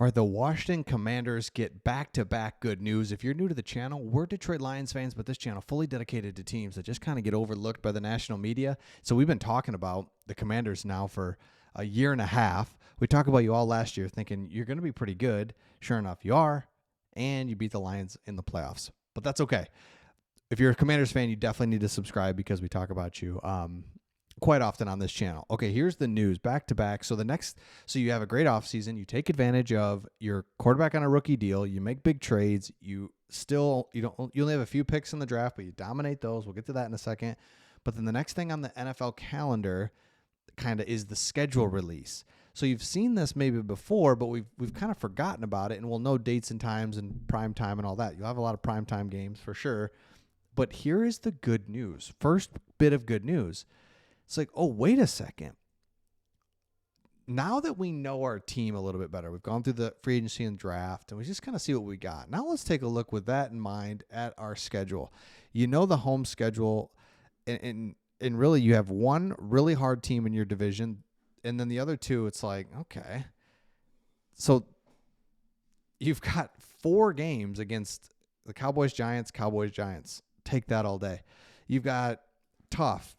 All right, the Washington Commanders get back-to-back good news. If you're new to the channel, we're Detroit Lions fans, but this channel fully dedicated to teams that just kind of get overlooked by the national media. So we've been talking about the Commanders now for a year and a half. We talked about you all last year thinking you're going to be pretty good. Sure enough, you are, and you beat the Lions in the playoffs. But that's okay. If you're a Commanders fan, you definitely need to subscribe because we talk about you quite often on this channel. Okay, here's the news back to back. So you have a great offseason. You take advantage of your quarterback on a rookie deal. You make big trades. You only have a few picks in the draft, but you dominate those. We'll get to that in a second. But then the next thing on the NFL calendar kind of is the schedule release. So you've seen this maybe before, but we've kind of forgotten about it, and we'll know dates and times and prime time and all that. You'll have a lot of prime time games for sure. But here is the good news. First bit of good news. It's like, oh, wait a second. Now that we know our team a little bit better, we've gone through the free agency and draft, and we just kind of see what we got. Now let's take a look with that in mind at our schedule. You know the home schedule, and really you have one really hard team in your division, and then the other two, it's like, okay. So you've got 4 games against the Cowboys, Giants. Take that all day. You've got tough.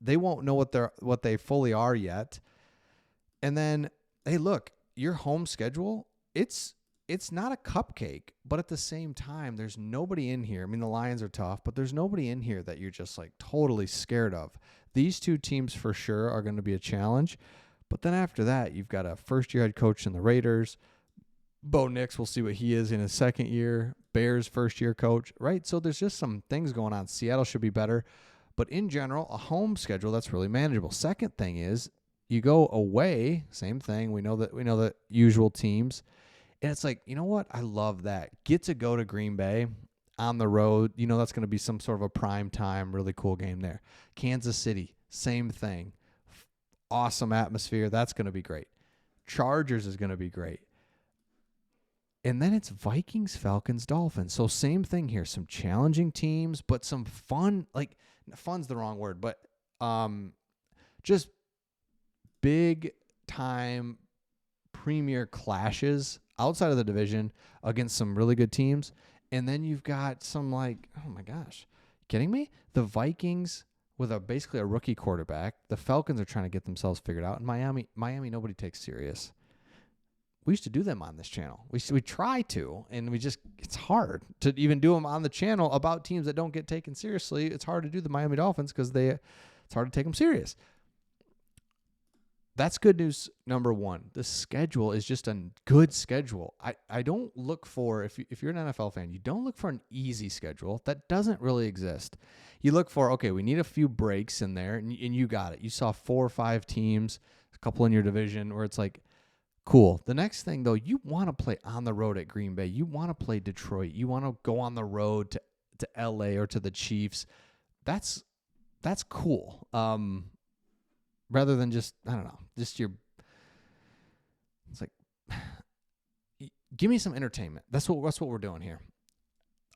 They won't know what they fully are yet. And then, hey, look, your home schedule, it's not a cupcake, but at the same time, there's nobody in here. I mean, the Lions are tough, but there's nobody in here that you're just like totally scared of. These 2 teams for sure are going to be a challenge. But then after that, you've got a first-year head coach in the Raiders. Bo Nix, we'll see what he is in his second year. Bears first-year coach, right? So there's just some things going on. Seattle should be better. But in general, a home schedule that's really manageable. Second thing is you go away, same thing. We know the usual teams. And it's like, you know what? I love that. Get to go to Green Bay on the road. You know that's going to be some sort of a prime time, really cool game there. Kansas City, same thing. Awesome atmosphere. That's going to be great. Chargers is going to be great. And then it's Vikings, Falcons, Dolphins. So same thing here. Some challenging teams, but some fun, like fun's the wrong word, but just big time premier clashes outside of the division against some really good teams. And then you've got some like, oh my gosh, kidding me? The Vikings with basically a rookie quarterback. The Falcons are trying to get themselves figured out. And Miami nobody takes serious. We used to do them on this channel. We try to, and it's hard to even do them on the channel about teams that don't get taken seriously. It's hard to do the Miami Dolphins because it's hard to take them serious. That's good news number 1. The schedule is just a good schedule. I don't look for, if you're an NFL fan, you don't look for an easy schedule. That doesn't really exist. You look for, okay, we need a few breaks in there, and you got it. You saw 4 or 5 teams, a couple in your division, where it's like, cool. The next thing, though, you want to play on the road at Green Bay. You want to play Detroit. You want to go on the road to L.A. or to the Chiefs. That's cool. Rather than just, I don't know, it's like, give me some entertainment. That's what we're doing here.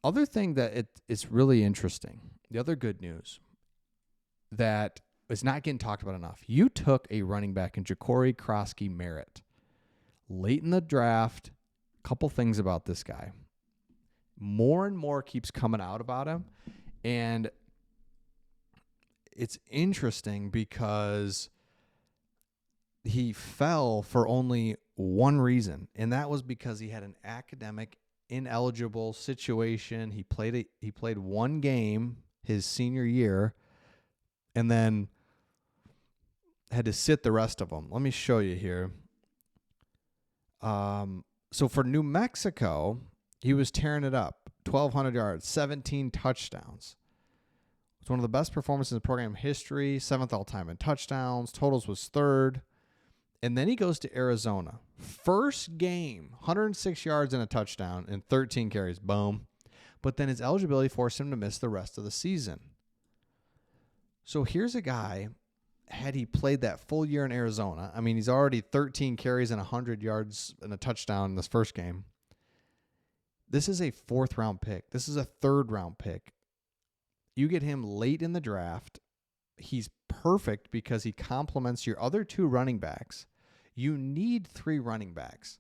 Other thing that it's really interesting, the other good news that is not getting talked about enough, you took a running back in Jacory Croskey-Merritt. Late in the draft, a couple things about this guy. More and more keeps coming out about him. And it's interesting because he fell for only one reason, and that was because he had an academic ineligible situation. He played one game his senior year and then had to sit the rest of them. Let me show you here. So for New Mexico, he was tearing it up. 1,200 yards, 17 touchdowns. It's one of the best performances in program history, 7th all-time in touchdowns. Totals was 3rd. And then he goes to Arizona. First game, 106 yards and a touchdown and 13 carries. Boom. But then his eligibility forced him to miss the rest of the season. So here's a guy, had he played that full year in Arizona, I mean, he's already 13 carries and 100 yards and a touchdown in this first game. This is a 4th-round pick. This is a 3rd-round pick. You get him late in the draft. He's perfect because he complements your other 2 running backs. You need 3 running backs.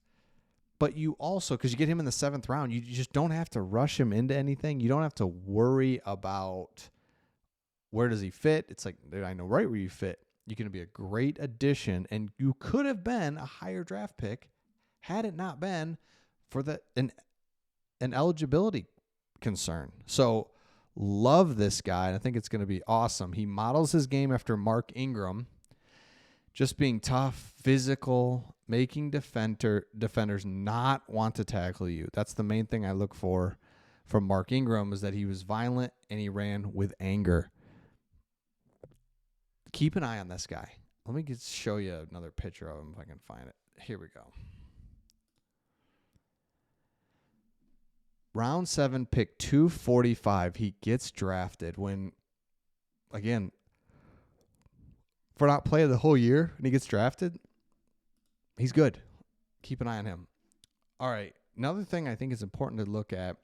But you also, because you get him in the 7th round, you just don't have to rush him into anything. You don't have to worry about where does he fit. It's like, I know right where you fit. You're going to be a great addition, and you could have been a higher draft pick had it not been for an eligibility concern. So love this guy, and I think it's going to be awesome. He models his game after Mark Ingram, just being tough, physical, making defenders not want to tackle you. That's the main thing I look for from Mark Ingram, is that he was violent and he ran with anger. Keep an eye on this guy. Let me show you another picture of him if I can find it. Here we go. Round 7, pick 245. He gets drafted when, again, for not playing the whole year and he gets drafted, he's good. Keep an eye on him. All right. Another thing I think is important to look at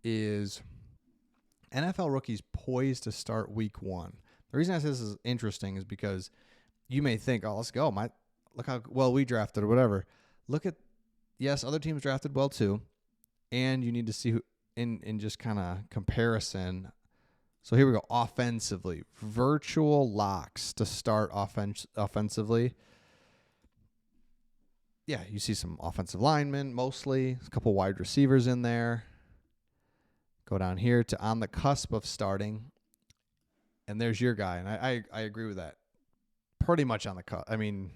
is NFL rookies poised to start week 1. The reason I say this is interesting is because you may think, oh, let's go. Look how well we drafted or whatever. Look at, yes, other teams drafted well too. And you need to see who in just kind of comparison. So here we go. Offensively, virtual locks to start offensively. Yeah, you see some offensive linemen mostly. A couple wide receivers in there. Go down here to on the cusp of starting. And there's your guy. And I agree with that. Pretty much on the cusp. I mean,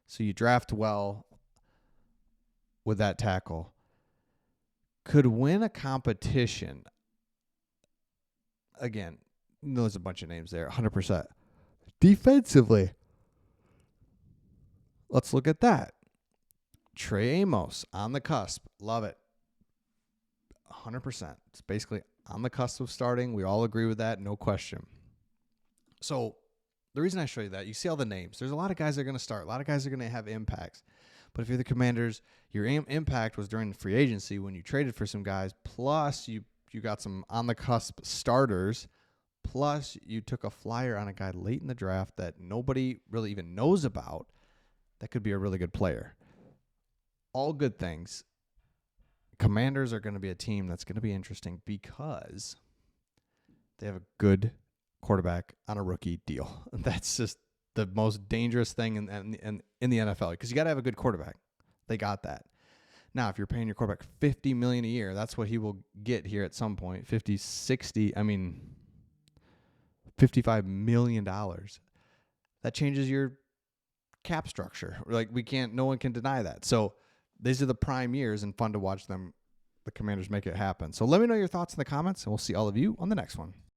so you draft well with that tackle. Could win a competition. Again, there's a bunch of names there, 100%. Defensively, let's look at that. Trey Amos on the cusp. Love it. 100%. It's basically on the cusp of starting. We all agree with that, no question. So the reason I show you that, you see all the names. There's a lot of guys that are going to start. A lot of guys are going to have impacts. But if you're the Commanders, your impact was during the free agency when you traded for some guys, plus you got some on-the-cusp starters, plus you took a flyer on a guy late in the draft that nobody really even knows about that could be a really good player. All good things. Commanders are going to be a team that's going to be interesting because they have a good quarterback on a rookie deal. That's just the most dangerous thing in the NFL, because you got to have a good quarterback. They got that. Now, if you're paying your quarterback $50 million a year, that's what he will get here at some point. $55 million. That changes your cap structure. Like, no one can deny that. So these are the prime years and fun to watch them, the Commanders, make it happen. So let me know your thoughts in the comments, and we'll see all of you on the next one.